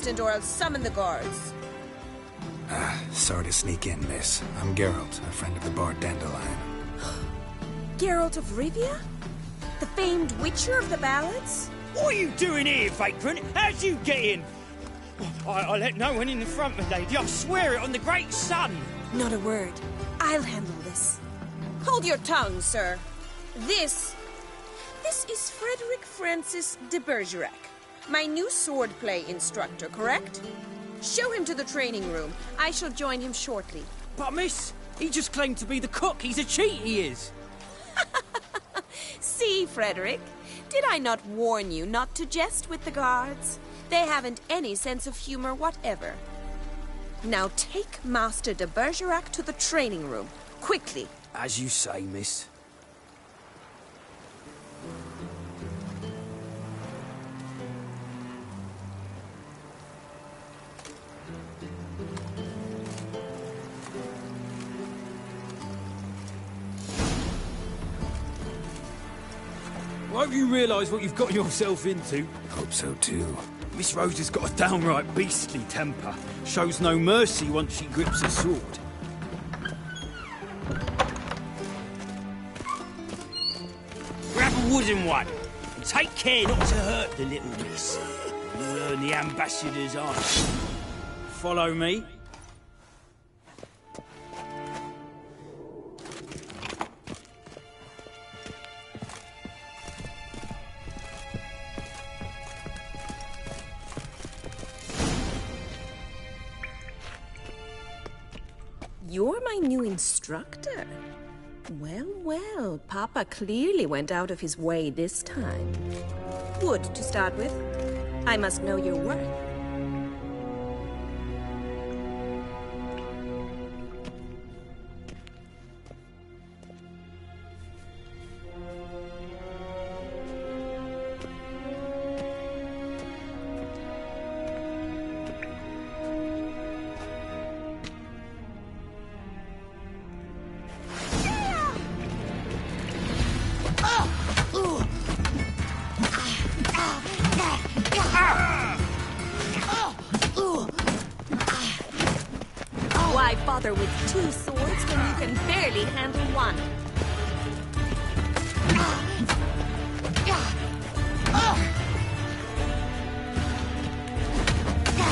instant or I'll summon the guards. Sorry to sneak in, miss. I'm Geralt, a friend of the bard Dandelion. Geralt of Rivia? The famed witcher of the ballads? What are you doing here, vagrant? How'd you get in? I let no one in the front, my lady. I swear it on the great sun. Not a word. I'll handle this. Hold your tongue, sir. This is Frederick Francis de Bergerac, my new swordplay instructor, correct? Show him to the training room. I shall join him shortly. But miss, he just claimed to be the cook. He's a cheat, he is. See, Frederick, did I not warn you not to jest with the guards? They haven't any sense of humor whatever. Now take Master de Bergerac to the training room, quickly. As you say, miss. I hope you realise what you've got yourself into. Hope so too. Miss Rose has got a downright beastly temper. Shows no mercy once she grips a sword. Grab a wooden one, and take care not to hurt the little miss. You'll learn the ambassador's art. Follow me. You're my new instructor? Well, well, Papa clearly went out of his way this time. Wood, to start with. I must know your worth. Why bother with two swords when you can barely handle one?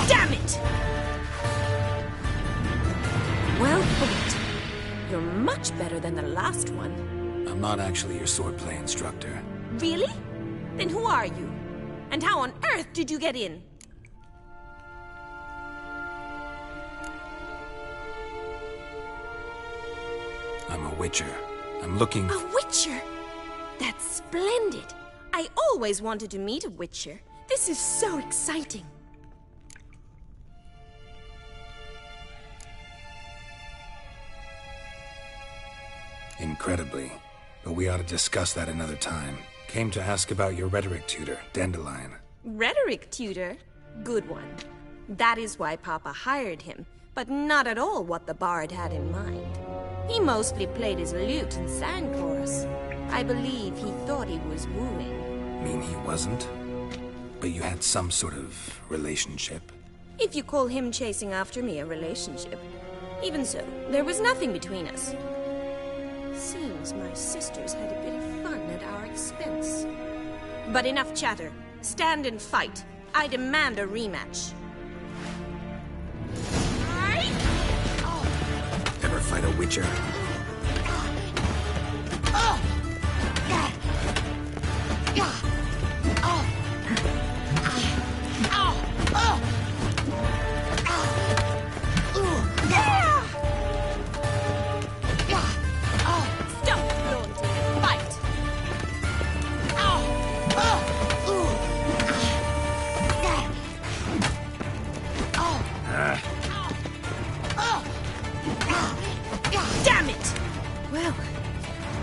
Damn it! Well fought. You're much better than the last one. I'm not actually your swordplay instructor. Really? Then who are you? And how on earth did you get in? I'm a witcher. I'm looking... A witcher? That's splendid. I always wanted to meet a witcher. This is so exciting. Incredibly. But we ought to discuss that another time. Came to ask about your rhetoric tutor, Dandelion. Rhetoric tutor? Good one. That is why Papa hired him, but not at all what the bard had in mind. He mostly played his lute and sang for us. I believe he thought he was wooing. Mean he wasn't? But you had some sort of relationship? If you call him chasing after me a relationship. Even so, there was nothing between us. Seems my sisters had a bit of fun at our expense. But enough chatter. Stand and fight. I demand a rematch. Ever fight a witcher?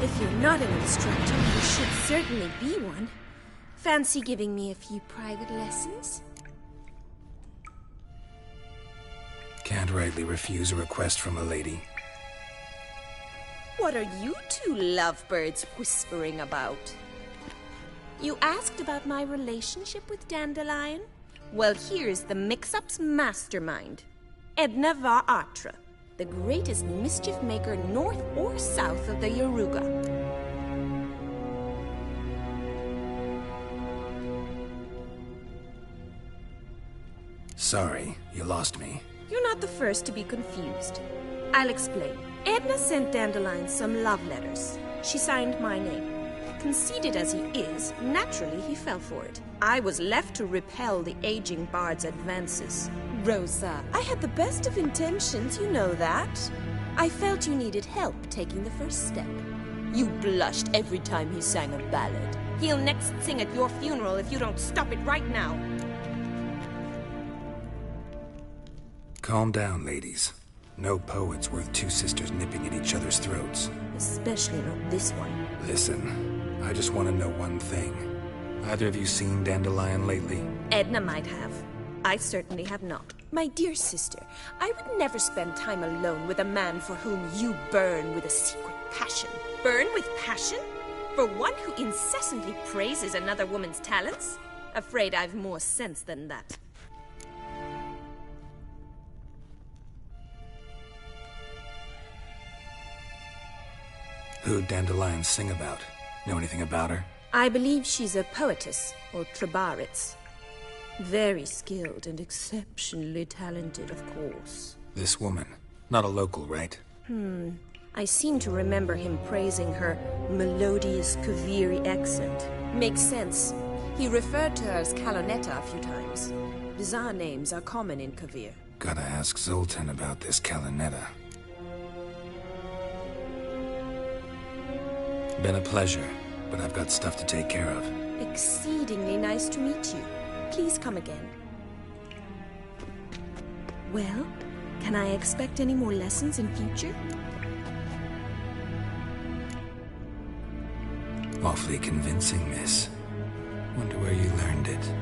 If you're not an instructor, you should certainly be one. Fancy giving me a few private lessons? Can't rightly refuse a request from a lady. What are you two lovebirds whispering about? You asked about my relationship with Dandelion? Well, here's the mix-up's mastermind. Edna Va Atra, the greatest mischief maker north or south of the Yaruga. Sorry, you lost me. You're not the first to be confused. I'll explain. Edna sent Dandelion some love letters. She signed my name. Conceited as he is, naturally he fell for it. I was left to repel the aging bard's advances. Rosa, I had the best of intentions, you know that. I felt you needed help taking the first step. You blushed every time he sang a ballad. He'll next sing at your funeral if you don't stop it right now. Calm down, ladies. No poet's worth two sisters nipping at each other's throats. Especially not this one. Listen, I just want to know one thing. Either of you seen Dandelion lately? Edna might have. I certainly have not. My dear sister, I would never spend time alone with a man for whom you burn with a secret passion. Burn with passion? For one who incessantly praises another woman's talents? Afraid I've more sense than that. Who'd Dandelion sing about? Know anything about her? I believe she's a poetess, or trebaritz. Very skilled and exceptionally talented, of course. This woman. Not a local, right? I seem to remember him praising her melodious Kaviri accent. Makes sense. He referred to her as Kalonetta a few times. Bizarre names are common in Kavir. Gotta ask Zoltan about this Kalonetta. Been a pleasure, but I've got stuff to take care of. Exceedingly nice to meet you. Please come again. Well, can I expect any more lessons in future? Awfully convincing, miss. Wonder where you learned it.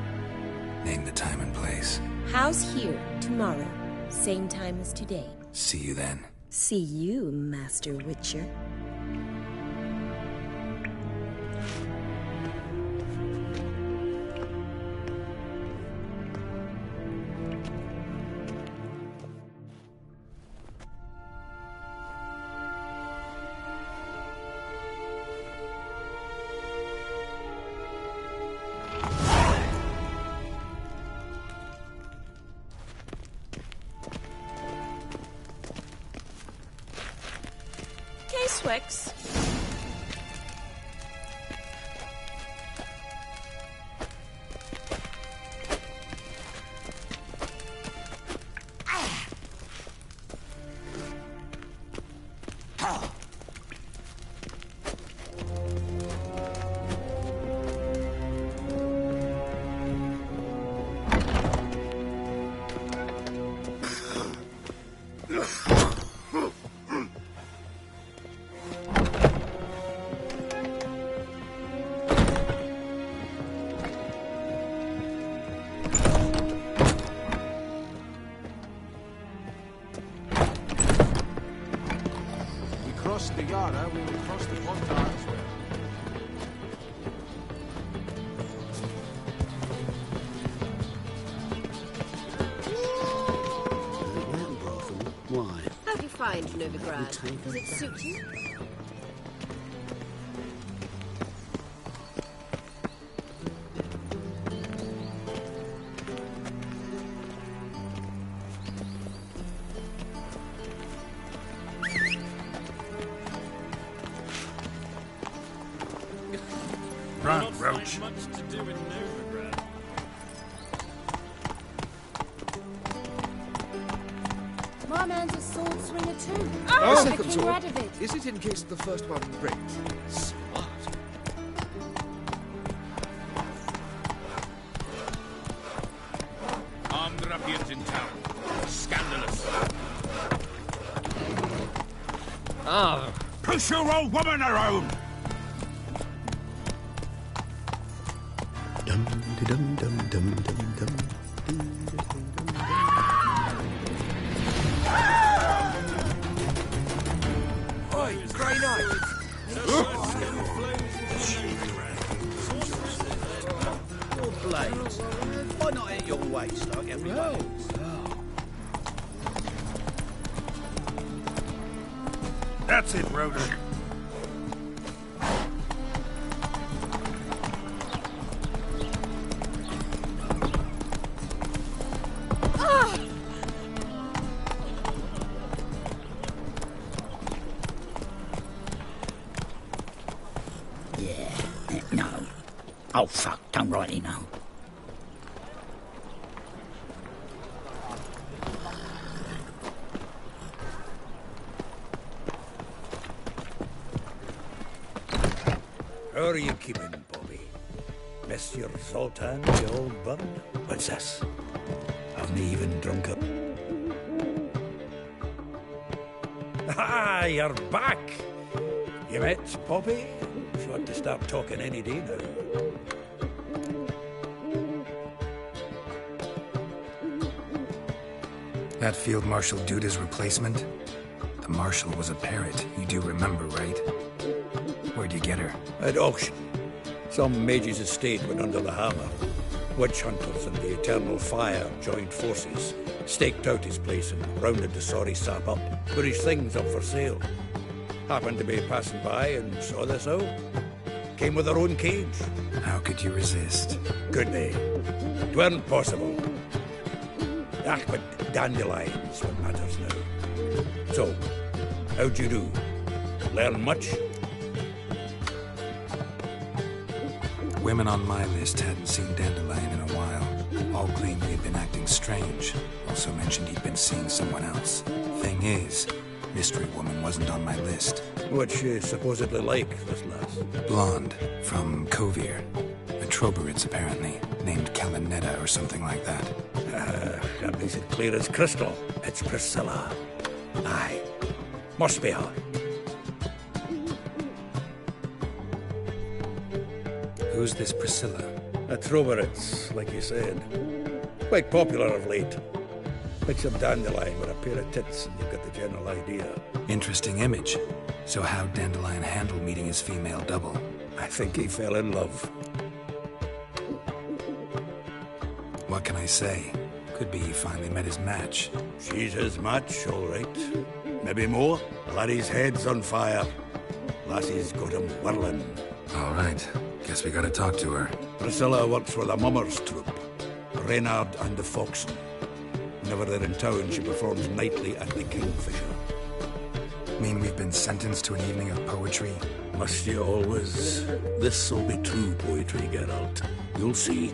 Name the time and place. House here, tomorrow. Same time as today. See you then. See you, Master Witcher. Swix. The Yara, we will cross the Pontar as well. Why? How do you find Novigrad? Does it suit you? Run, Roach. Much to do in Novigrad. My man's a sword swinger too. Oh, The second King sword. Radovid. Is it in case the first one breaks? Smart. Armed ruffians in town. Scandalous. Push your old woman around! Dum dum dum dum dum dum. Oi, Grey Knight! Your blades. Why not hit your weight? That's it, Rotor. No. Oh, fuck, don't rightly know. How are you keeping, Bobby? Miss your Zoltan, the old bud? What's this? Haven't even drunk up. Ah, you're back! You met Bobby? She ought to start talking any day now. That Field Marshal Duda's replacement? The Marshal was a parrot, you do remember, right? Where'd you get her? At auction. Some mage's estate went under the hammer. Witch hunters and the Eternal Fire joined forces, staked out his place and rounded the sorry sap up, put his things up for sale. Happened to be passing by and saw this out. Came with her own cage. How could you resist? Could they? It weren't possible. Ah, but dandelions what matters now. So, how'd you do? Learn much? Women on my list hadn't seen Dandelion in a while. All claimed he'd been acting strange. Also mentioned he'd been seeing someone else. Thing is, Mystery Woman wasn't on my list. What's she supposedly like, this lass? Blonde, from Kovir. A Troberitz, apparently. Named Kalinetta or something like that. That makes it clear as crystal. It's Priscilla. Aye. Must be her. Who's this Priscilla? A Troberitz, like you said. Quite popular of late. Picture Dandelion with a pair of tits and you've got the general idea. Interesting image. So how'd Dandelion handle meeting his female double? I think he fell in love. What can I say? Could be he finally met his match. She's his match, all right. Maybe more. Laddie's head's on fire. Lassie's got him whirling. All right. Guess we gotta talk to her. Priscilla works for the Mummers troupe. Reynard and the Foxen. Whenever they're in town, she performs nightly at the Kingfisher. Mean we've been sentenced to an evening of poetry? Must you always? This'll be true poetry, Geralt. You'll see.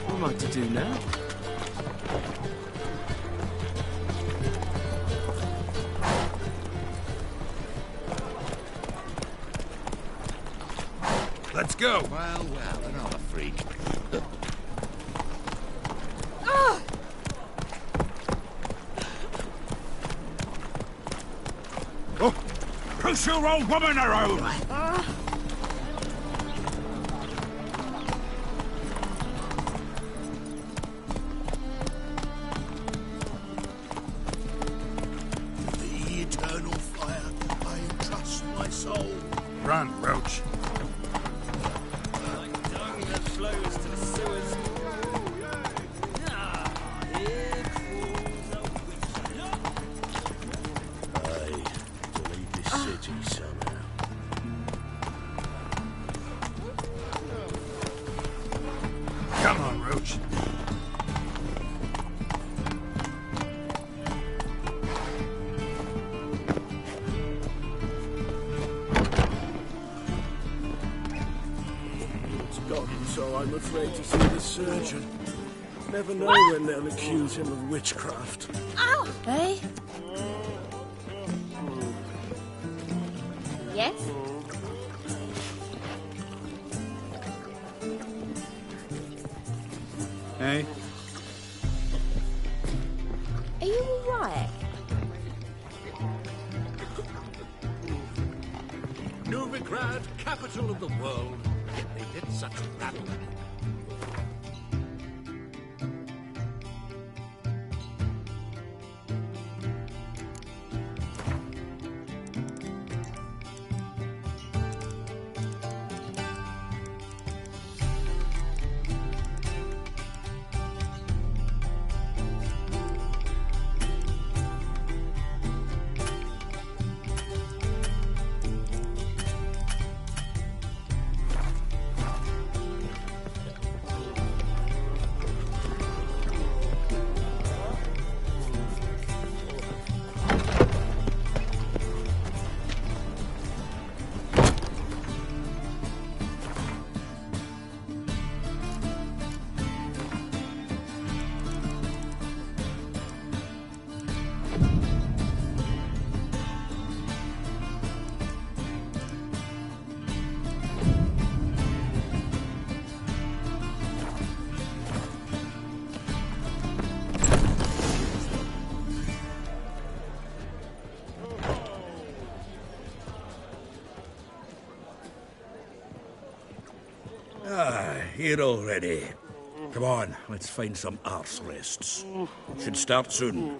What am I to do now? Let's go! Well, another freak. Oh, push your old woman around! The Eternal Fire, I entrust my soul. Run, Roach. Come on, Roach. It's gotten so I'm afraid to see the surgeon. Never know when they'll accuse him of witchcraft. Ow! Hey? Yes? Hey? Are you alright? Novigrad, capital of the world. Yet they did such rabble. here already. Come on, let's find some arse rests. Should start soon.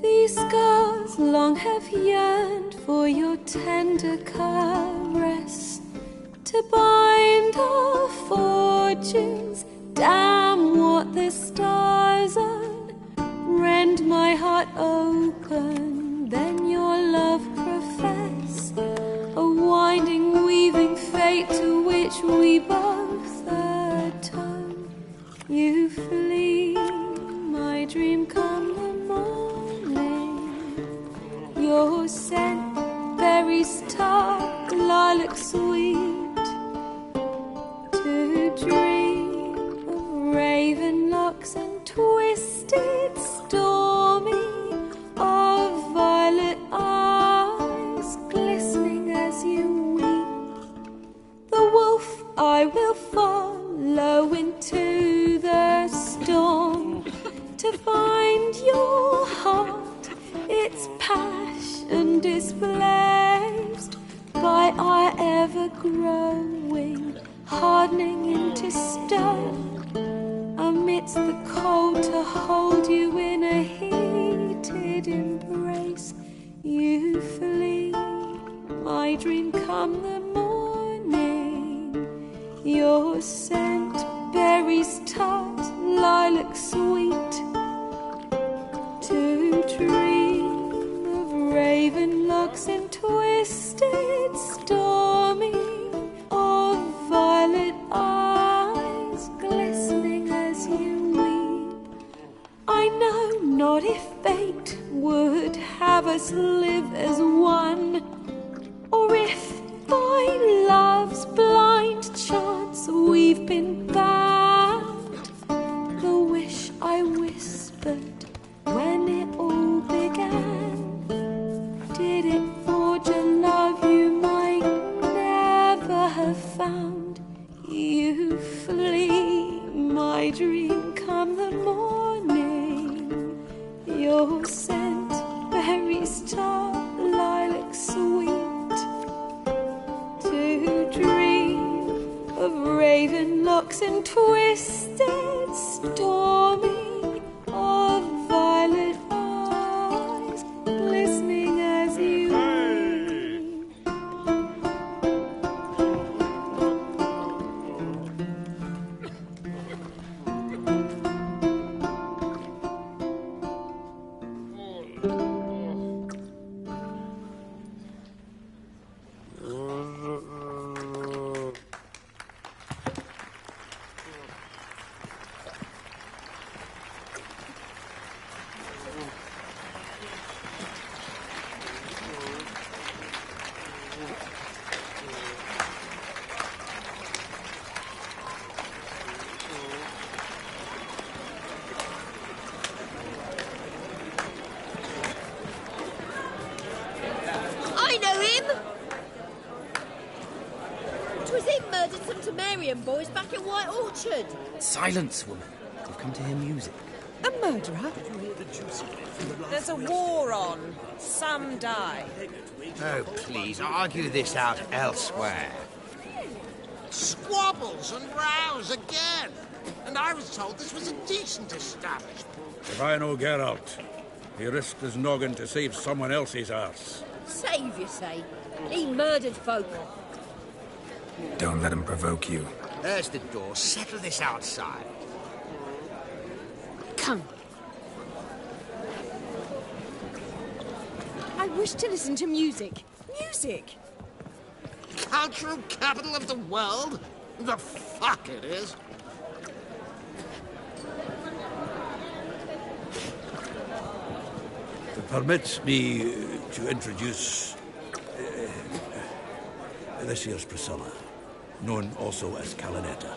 These scars long have yearned for your tender caress, to bind our fortunes. Damn what the stars are. Rend my heart open, then your love profess, a winding, weaving fate to which we both atone. You flee, my dream come the morning. Your scent, berries tart, lilac sweet, to dream of raven locks and twisted, stormy, of violet eyes glistening as you weep. The wolf I will follow into the storm, to find your heart, its passion displaced by our ever-growing, hardening into stone, amidst the cold to hold you in a heated embrace. You flee, my dream come the morning, your scent, berries tart, lilac sweet, to dream of raven locks and twisted, stormy, of violet eyes glistening as you weep. I know not if fate would have us live as one, or if by love's blind chance we've been bound. The wish I whispered when it all began, did it forge a love you might never have found? You flee, my dream come the morning, your scent, berries tart, lilac sweet, to dream of raven locks and twisted, stormy, of violet eyes glistening as you weep. I know him! 'Twas him murdered some Temerian boys back at White Orchard. Silence, woman. We've come to hear music. A murderer? There's a war on. Some die. Oh, please, argue this out elsewhere. Squabbles and rows again. And I was told this was a decent establishment. If I know Geralt, he risked his noggin to save someone else's arse. Save, you say? He murdered folk. Don't let him provoke you. There's the door. Settle this outside. Come. I wish to listen to music. Music! Cultural capital of the world? The fuck it is. Permits me to introduce this here's Priscilla, known also as Calinetta,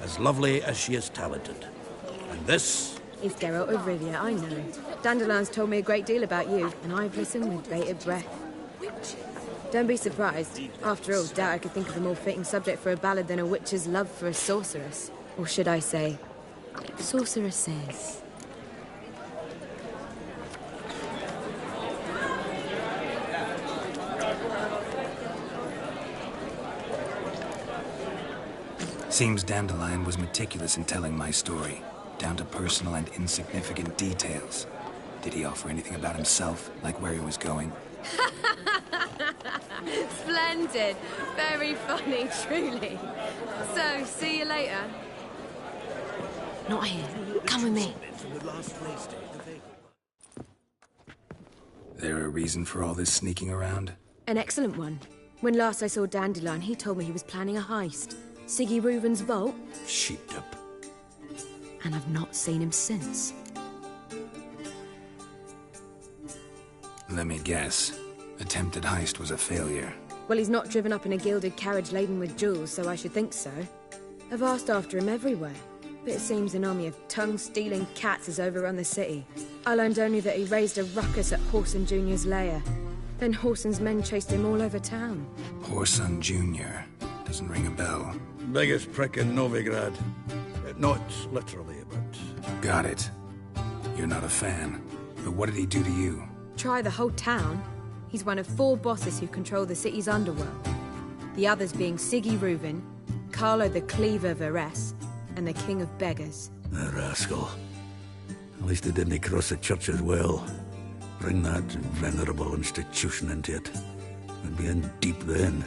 as lovely as she is talented. And this is Geralt of Rivia, I know. Dandelion's told me a great deal about you, and I've listened with bated breath. Don't be surprised. After all, doubt I could think of a more fitting subject for a ballad than a witch's love for a sorceress. Or should I say, sorceresses. Seems Dandelion was meticulous in telling my story, down to personal and insignificant details. Did he offer anything about himself, like where he was going? Splendid. Very funny, truly. So, see you later. Not here. Come with me. There a reason for all this sneaking around? An excellent one. When last I saw Dandelion, he told me he was planning a heist. Siggy Reuven's vault. Sheep-dip. And I've not seen him since. Let me guess. Attempted heist was a failure. Well, he's not driven up in a gilded carriage laden with jewels, so I should think so. I've asked after him everywhere, but it seems an army of tongue-stealing cats has overrun the city. I learned only that he raised a ruckus at Whoreson Jr.'s lair. Then Whoreson's men chased him all over town. Whoreson Jr. Doesn't ring a bell. Biggest prick in Novigrad. Not literally, but... Got it. You're not a fan. But what did he do to you? Try the whole town. He's one of 4 bosses who control the city's underworld. The others being Siggy Reuven, Carlo the Cleaver Varese, and the King of Beggars. A rascal. At least he didn't cross the church as well. Bring that venerable institution into it. We'd be in deep then.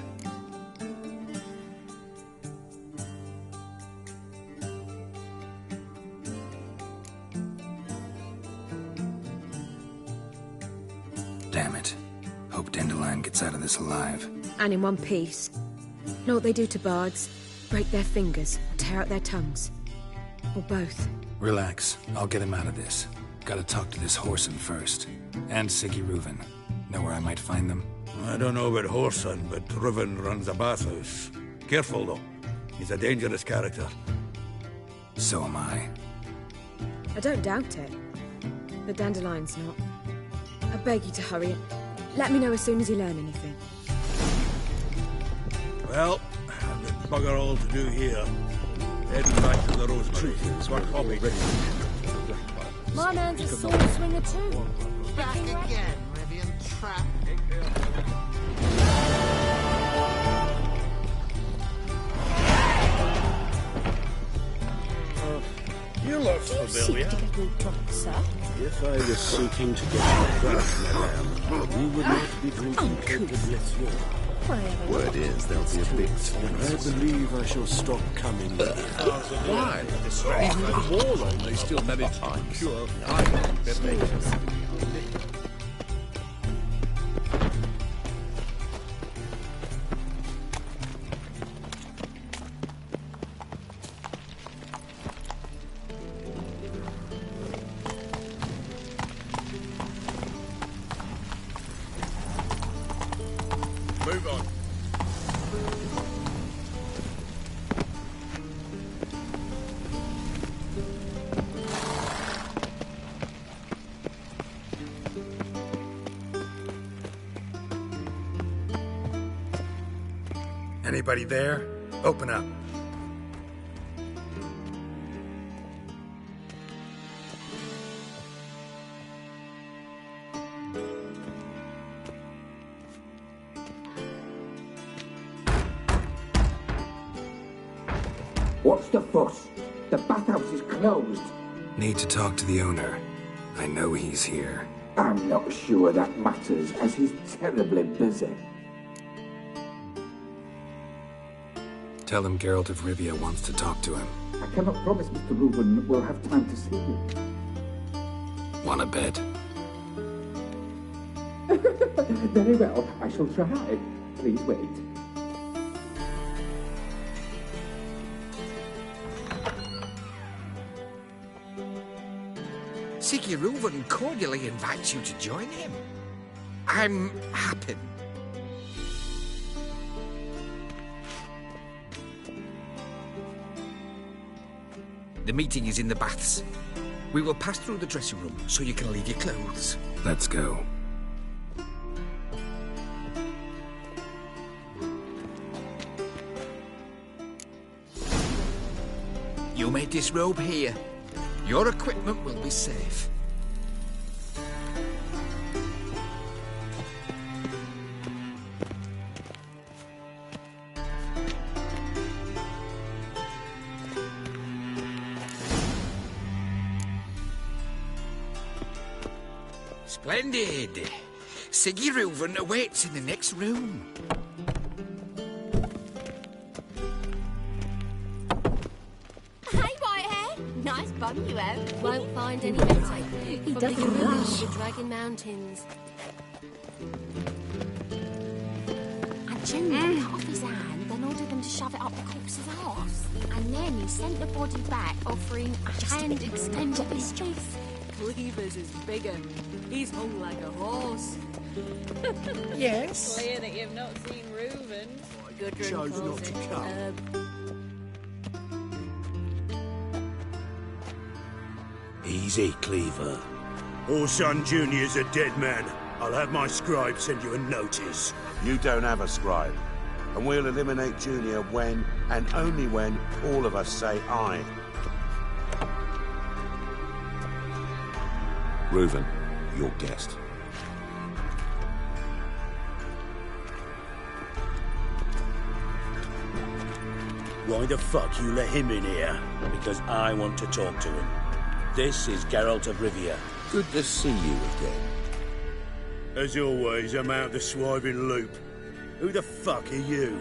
Damn it. Hope Dandelion gets out of this alive. And in one piece. Know what they do to bards? Break their fingers, or tear out their tongues. Or both. Relax. I'll get him out of this. Gotta talk to this Whoreson first. And Siggy Reuven. Know where I might find them? I don't know about Whoreson, but Reuven runs a bathhouse. Careful, though. He's a dangerous character. So am I. I don't doubt it. But Dandelion's not. I beg you to hurry. Let me know as soon as you learn anything. Well, I've got bugger all to do here. Heading back to the Rosemary. What hobby? My man's a sword swinger too. Back again, Rivian Trap. You look familiar. To get all drunk, sir? If I was seeking to get you drunk, madame, you would not be drinking Cote de Blessure. Word is there'll be a big I believe I shall stop coming here. Why? Even with the war on, they still manage to cure beverages. Move on. Anybody there? Open up. What's the fuss? The bathhouse is closed. Need to talk to the owner. I know he's here. I'm not sure that matters, as he's terribly busy. Tell him Geralt of Rivia wants to talk to him. I cannot promise Mr. Reuben will have time to see you. Want a bet? Very well, I shall try. Please wait. Siggy Reuven cordially invites you to join him. I'm happy. The meeting is in the baths. We will pass through the dressing room so you can leave your clothes. Let's go. You may disrobe here. Your equipment will be safe. Splendid! Siggy Reuven awaits in the next room. Hey, Whitehair! Nice bum you have. Won't find any better. He From does the ruins rush. of the Dragon Mountains. And Junior cut off his hand, then ordered them to shove it up the corpse's arse. And then he sent the body back, offering a hand extended of his face. Cleaver's is bigger. He's hung like a horse. Yes? Clear that you've not seen Reuven. Chose not to come. Easy, Cleaver. Orson Jr.'s a dead man. I'll have my scribe send you a notice. You don't have a scribe. And we'll eliminate Junior when, and only when, all of us say aye. Reuven, your guest. Why the fuck you let him in here? Because I want to talk to him. This is Geralt of Rivia. Good to see you again. As always, I'm out the swiving loop. Who the fuck are you?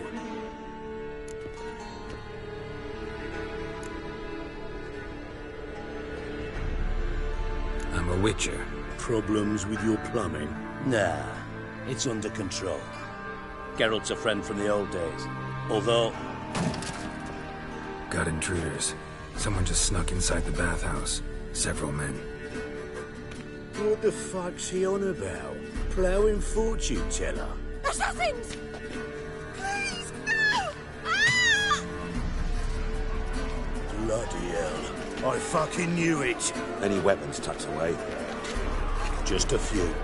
I'm a witcher. Problems with your plumbing? Nah, it's under control. Geralt's a friend from the old days. Although... Got intruders. Someone just snuck inside the bathhouse. Several men. What the fuck's he on about? Ploughing fortune teller? Assassins! Please, no! Ah! Bloody hell. I fucking knew it. Any weapons tucked away? Just a few.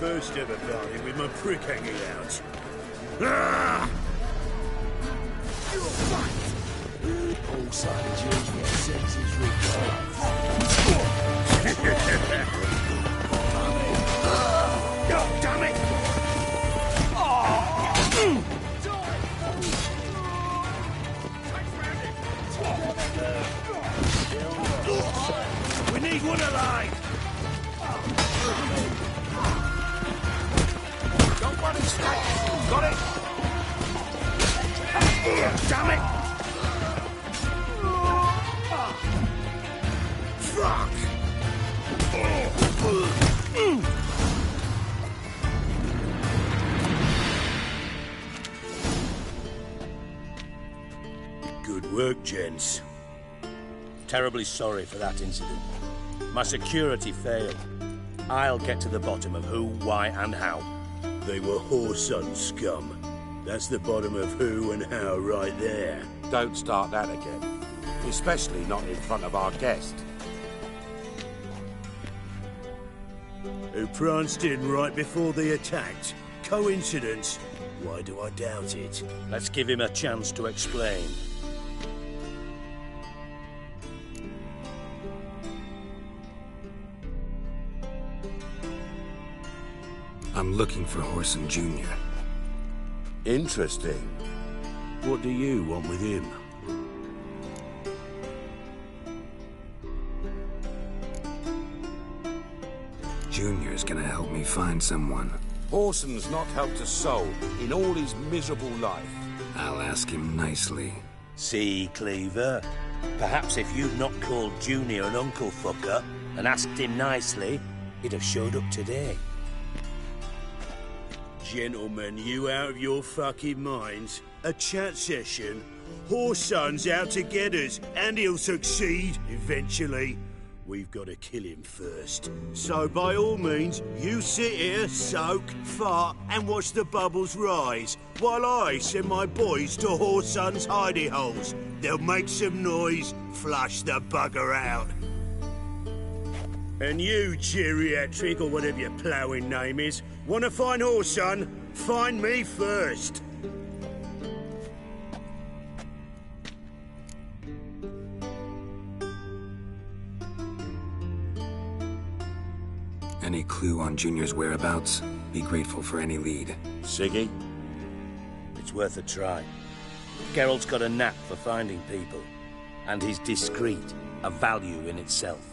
First ever party with my prick hanging out. Ah! You're fucked! All savages get senses required. God damn it! We need one alive! Don't want to stay. Got it? Damn it! Fuck! Good work, gents. Terribly sorry for that incident. My security failed. I'll get to the bottom of who, why, and how. They were whoreson scum. That's the bottom of who and how right there. Don't start that again. Especially not in front of our guest. Who pranced in right before they attacked. Coincidence? Why do I doubt it? Let's give him a chance to explain. I'm looking for Horson Jr. Interesting. What do you want with him? Junior's gonna help me find someone. Horson's not helped a soul in all his miserable life. I'll ask him nicely. See, Cleaver? Perhaps if you'd not called Junior an uncle fucker and asked him nicely, he'd have showed up today. Gentlemen, you out of your fucking minds? A chat session? Horson's out to get us, and he'll succeed eventually. We've got to kill him first. So by all means, you sit here, soak, fart, and watch the bubbles rise, while I send my boys to Horson's hidey holes. They'll make some noise, flush the bugger out. And you, geriatric, or whatever your ploughing name is, want to find Horson? Find me first. Any clue on Junior's whereabouts? Be grateful for any lead. Siggy? It's worth a try. Geralt's got a knack for finding people, and he's discreet, a value in itself.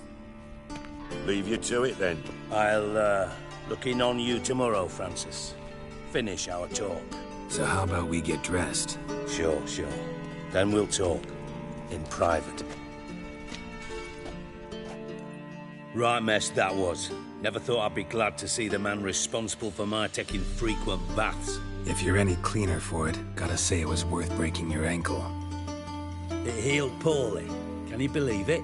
Leave you to it, then. I'll, look in on you tomorrow, Francis. Finish our talk. So how about we get dressed? Sure. Then we'll talk. In private. Right mess that was. Never thought I'd be glad to see the man responsible for my taking frequent baths. If you're any cleaner for it, gotta say it was worth breaking your ankle. It healed poorly. Can you believe it?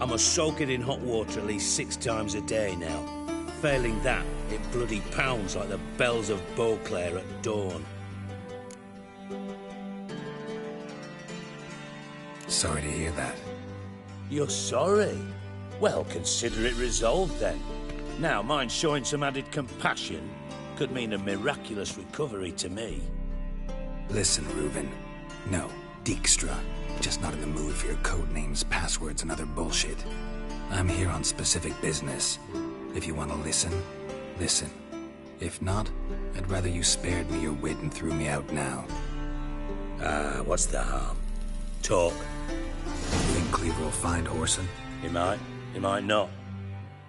I must soak it in hot water at least 6 times a day now. Failing that, it bloody pounds like the bells of Beauclair at dawn. Sorry to hear that. You're sorry? Well, consider it resolved then. Now, mind showing some added compassion could mean a miraculous recovery to me. Listen, Reuven. No, Dijkstra. Just not in the mood for your code names, passwords, and other bullshit. I'm here on specific business. If you want to listen, listen. If not, I'd rather you spared me your wit and threw me out now. What's the harm? Talk. Think Cleaver will find Horson? He might not.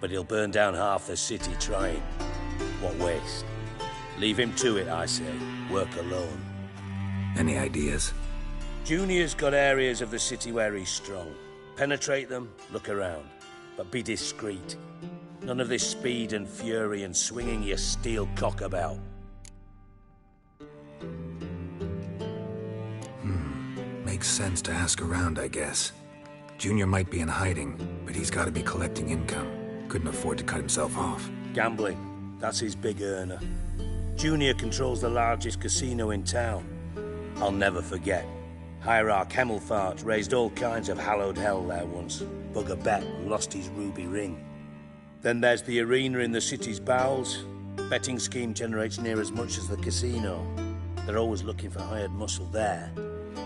But he'll burn down half the city trying. What waste? Leave him to it, I say. Work alone. Any ideas? Junior's got areas of the city where he's strong. Penetrate them, look around. But be discreet. None of this speed and fury and swinging your steel cock about. Makes sense to ask around, I guess. Junior might be in hiding, but he's got to be collecting income. Couldn't afford to cut himself off. Gambling. That's his big earner. Junior controls the largest casino in town. I'll never forget. Hierarch Hemmelfart raised all kinds of hallowed hell there once. Bugger bet and lost his ruby ring. Then there's the arena in the city's bowels. Betting scheme generates near as much as the casino. They're always looking for hired muscle there.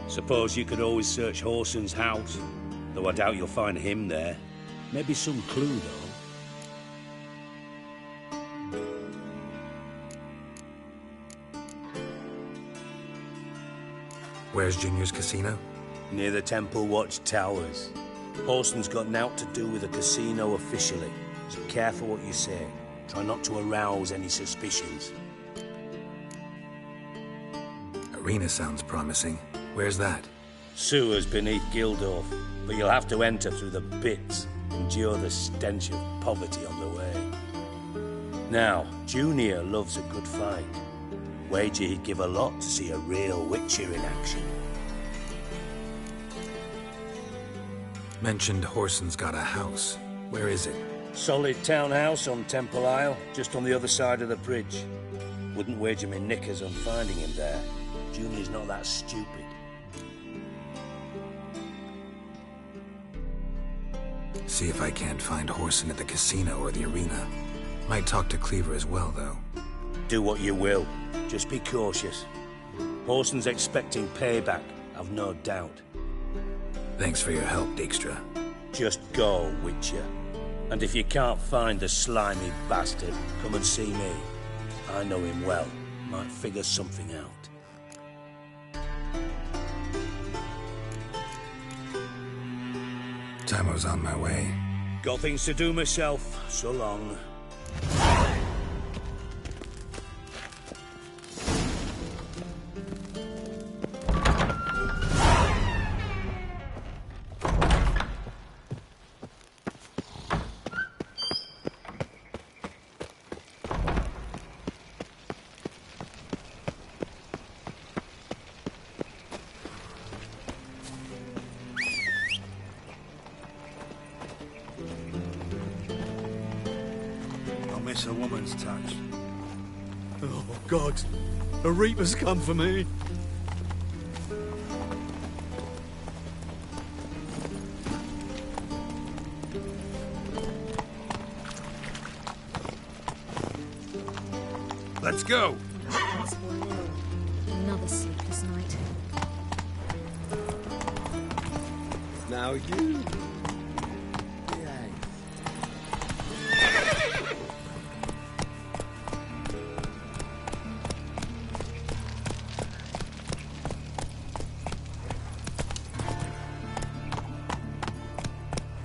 Suppose you could always search Horson's house. Though I doubt you'll find him there. Maybe some clue, though. Where's Junior's casino? Near the Temple Watch Towers. Horson's got nought to do with the casino officially, so careful what you say. Try not to arouse any suspicions. Arena sounds promising. Where's that? Sewers beneath Gildorf, but you'll have to enter through the pits, endure the stench of poverty on the way. Now, Junior loves a good fight. Wager he'd give a lot to see a real Witcher in action. Mentioned Horson's got a house. Where is it? Solid townhouse on Temple Isle, just on the other side of the bridge. Wouldn't wager me knickers on finding him there. Junior's not that stupid. See if I can't find Horson at the casino or the arena. Might talk to Cleaver as well, though. Do what you will. Just be cautious. Horson's expecting payback, I've no doubt. Thanks for your help, Dijkstra. Just go, Witcher. And if you can't find the slimy bastard, come and see me. I know him well. Might figure something out. Tamo's on my way. Got things to do myself. So long. Miss a woman's touch. Oh, God. A Reaper's come for me. Let's go. Another sleepless night. Now you.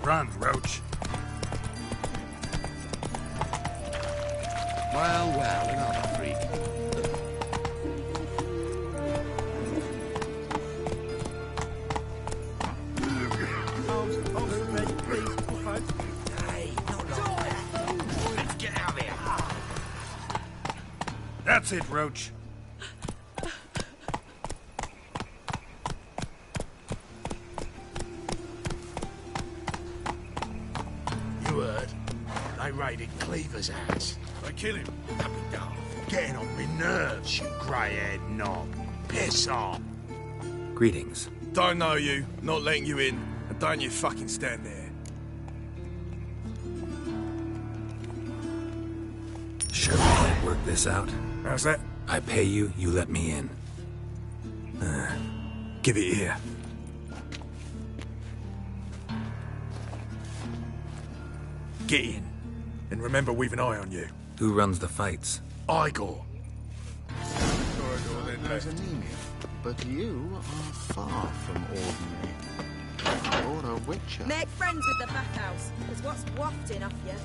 Run, Roach. Well, another freak. Let's get out of here. That's it, Roach. You heard? They raided Cleaver's house. They kill him. That'd be daft. Getting on me nerves, you grey-haired knob. Piss off. Greetings. Don't know you, not letting you in, and don't you fucking stand there. Sure we can't work this out? How's that? I pay you, you let me in. Give it here. Get in. And remember we've an eye on you. Who runs the fights? Igor. There's anemia, but you are far from ordinary. You're a witcher. Make friends with the bathhouse, because what's wafting off you?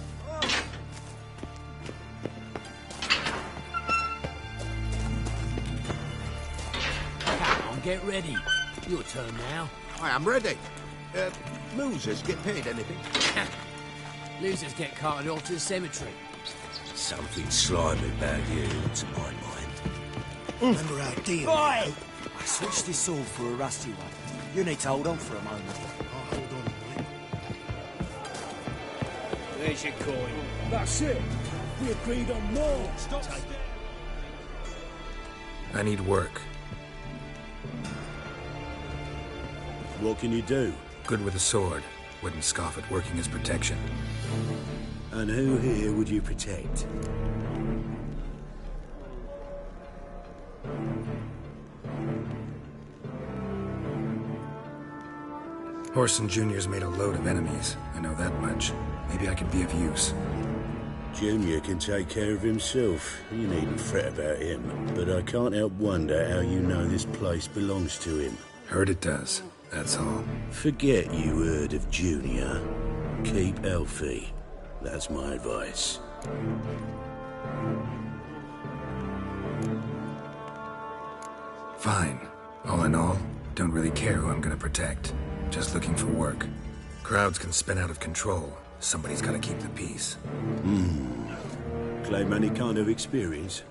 Come on, get ready. Your turn now. I am ready. Losers get paid anything? Losers get carted off to the cemetery. Something slimy about you, to my mind. Remember our deal? I switched this sword for a rusty one. You need to hold on for a moment. I'll hold on, mate. There's your coin. That's it. We agreed on more. Stop. I need work. What can you do? Good with a sword. Wouldn't scoff at working as protection. And who here would you protect? Horson Jr.'s made a load of enemies. I know that much. Maybe I could be of use. Junior can take care of himself. You needn't fret about him. But I can't help wonder how you know this place belongs to him. Heard it does. That's all. Forget you heard of Junior. Keep healthy. That's my advice. Fine. All in all, don't really care who I'm gonna protect. Just looking for work. Crowds can spin out of control. Somebody's gotta keep the peace. Claim any kind of experience?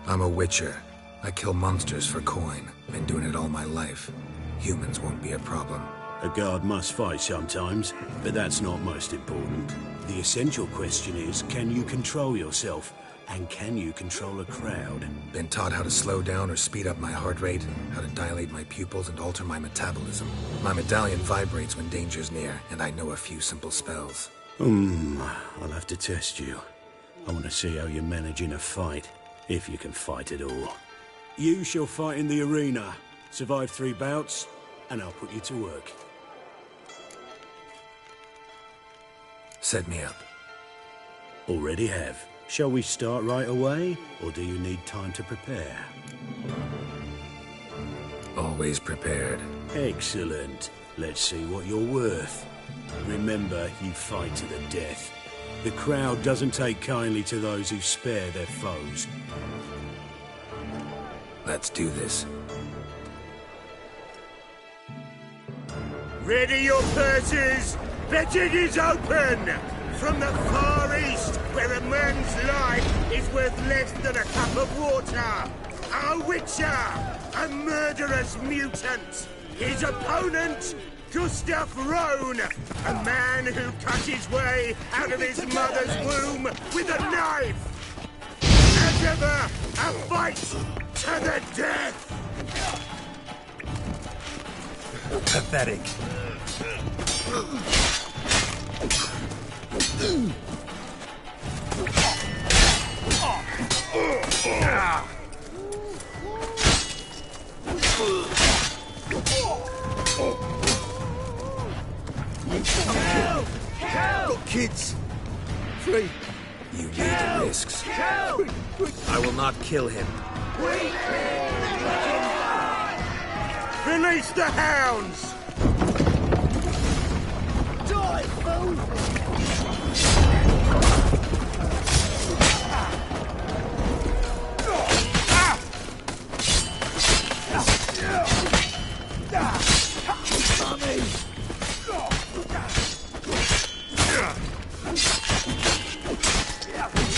I'm a witcher. I kill monsters for coin. Been doing it all my life. Humans won't be a problem. A guard must fight sometimes, but that's not most important. The essential question is, can you control yourself? And can you control a crowd? Been taught how to slow down or speed up my heart rate, how to dilate my pupils and alter my metabolism. My medallion vibrates when danger's near, and I know a few simple spells. I'll have to test you. I want to see how you manage in a fight, if you can fight at all. You shall fight in the arena, survive 3 bouts, and I'll put you to work. Set me up. Already have. Shall we start right away, or do you need time to prepare? Always prepared. Excellent. Let's see what you're worth. Remember, you fight to the death. The crowd doesn't take kindly to those who spare their foes. Let's do this. Ready your purses! Betting is open! From the Far East, where a man's life is worth less than a cup of water. A witcher! A murderous mutant! His opponent, Gustav Rohn, a man who cut his way out of his mother's womb with a knife! As ever, a fight to the death! Pathetic. Got kids. 3. You need the risks. I will not kill him. Release the hounds! Die, fool!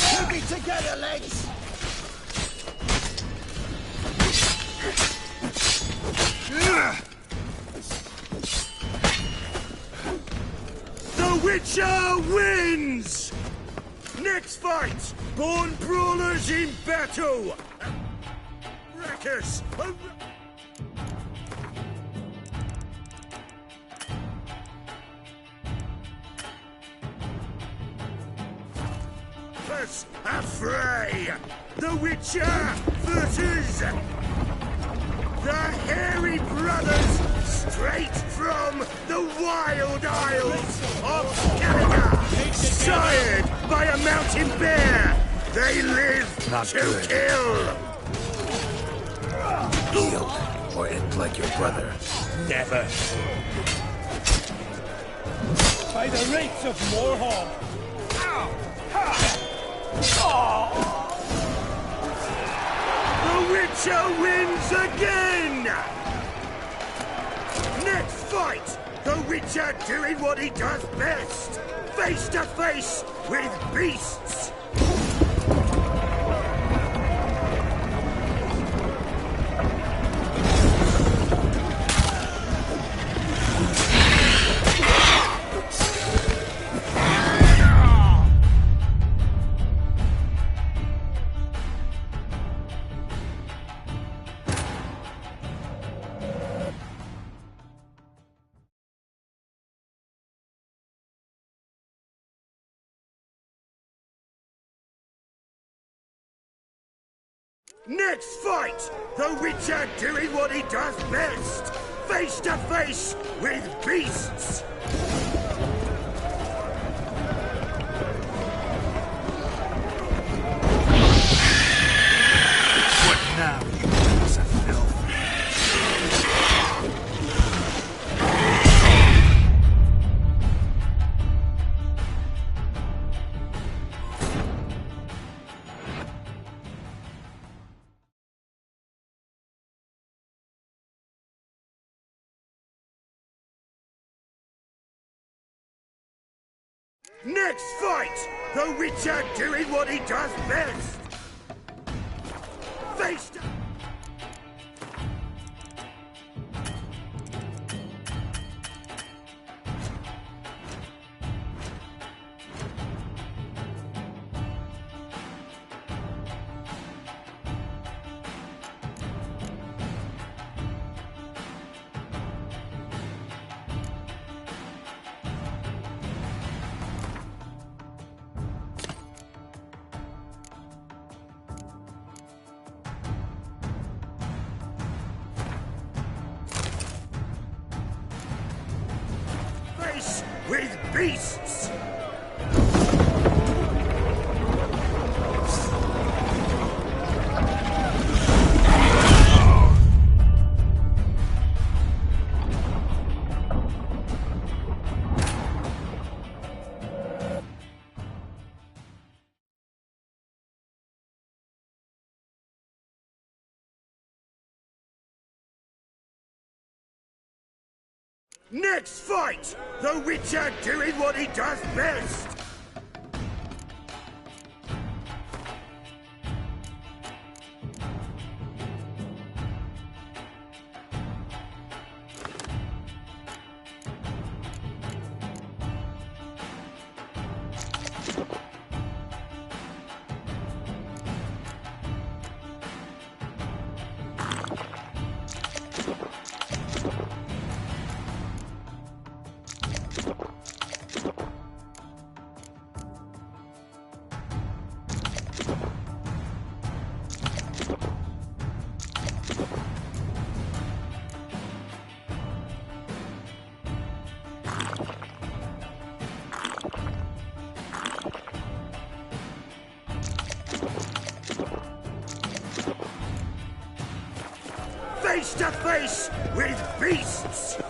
Keep it together, legs! The Witcher wins! Next fight, born brawlers in battle! Wreckers! A fray! The Witcher versus the Hairy Brothers, straight from the wild isles of Canada, sired by a mountain bear. They live Not to good. kill. Heal, or end like your brother. Never. By the rates of Morhaug! The Witcher wins again! Next fight, the Witcher doing what he does best, face to face with beasts. Next fight, the Witcher doing what he does best, face to face with beasts. What now, you piece of filth? Next fight, the Witcher doing what he does best, face to... with beasts! Next fight! The Witcher doing what he does best! Face to face with beasts!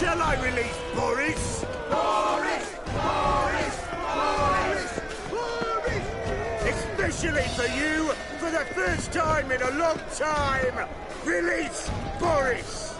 Shall I release Boris? Boris! Boris! Boris! Boris! Especially for you, for the first time in a long time, release Boris!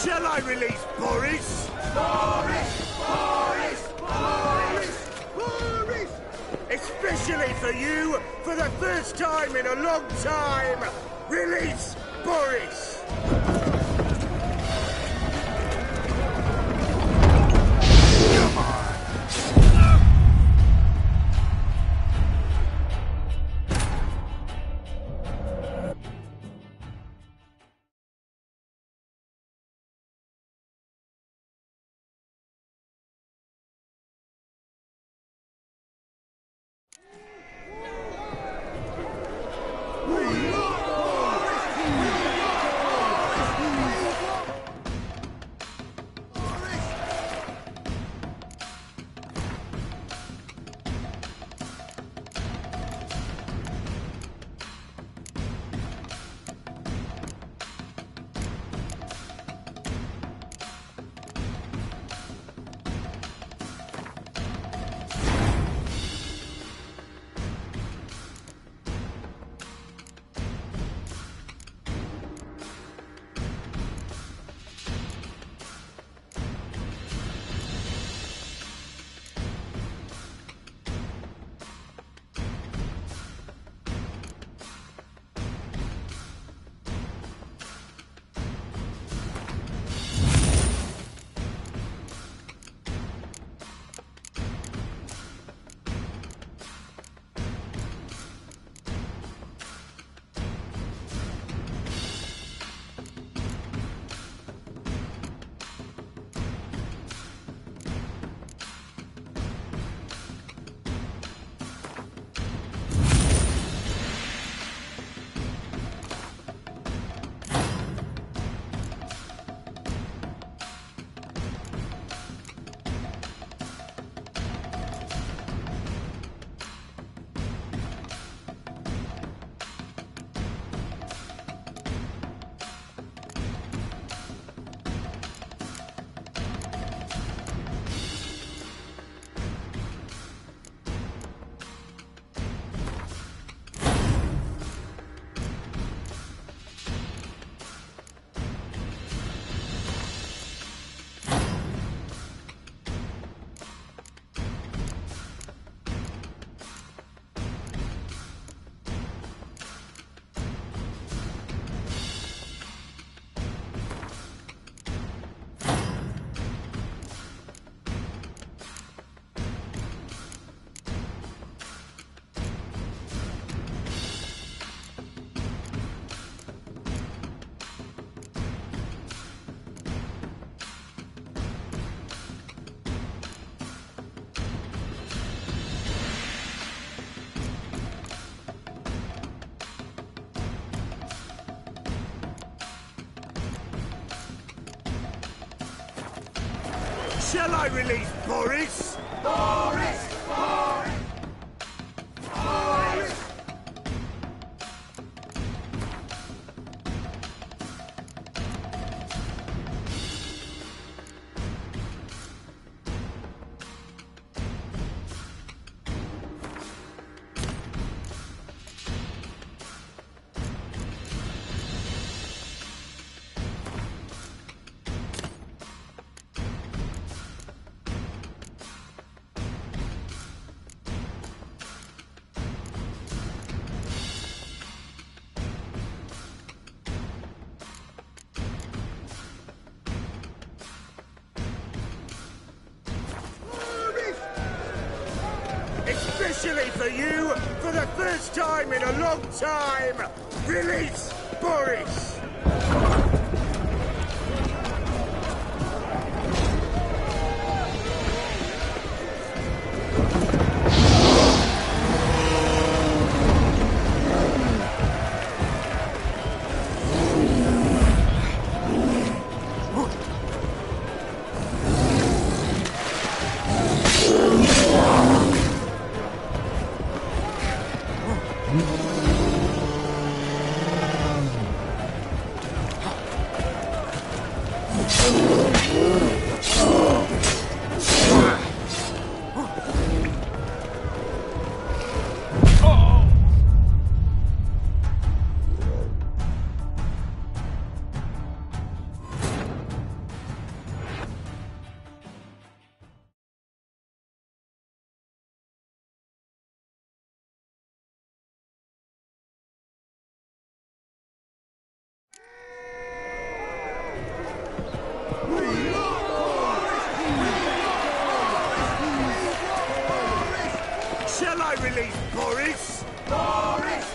Shall I release Boris? Boris! Boris! Boris! Boris! Especially for you, for the first time in a long time, release Boris! Shall I release Boris? Boris! Boris! Boris! Especially for you, for the first time in a long time, release Boris! release Boris? Boris!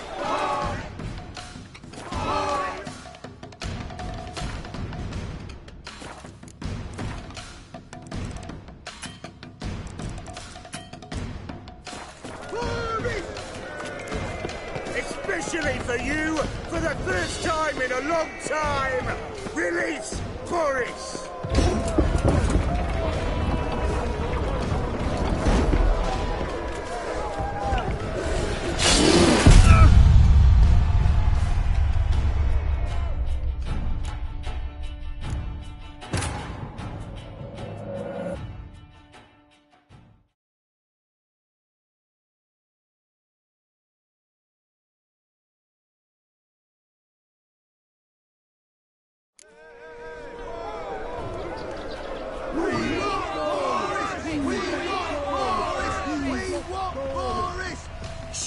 Especially for you, for the first time in a long time, release Boris!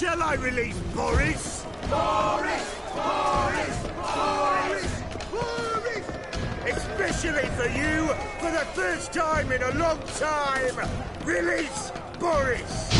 Shall I release Boris? Boris! Boris! Boris! Boris! Especially for you, for the first time in a long time, release Boris!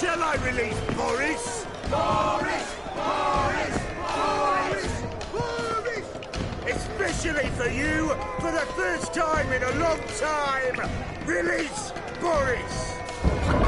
Shall I release Boris? Boris! Boris! Boris! Boris! Especially for you, for the first time in a long time, release Boris!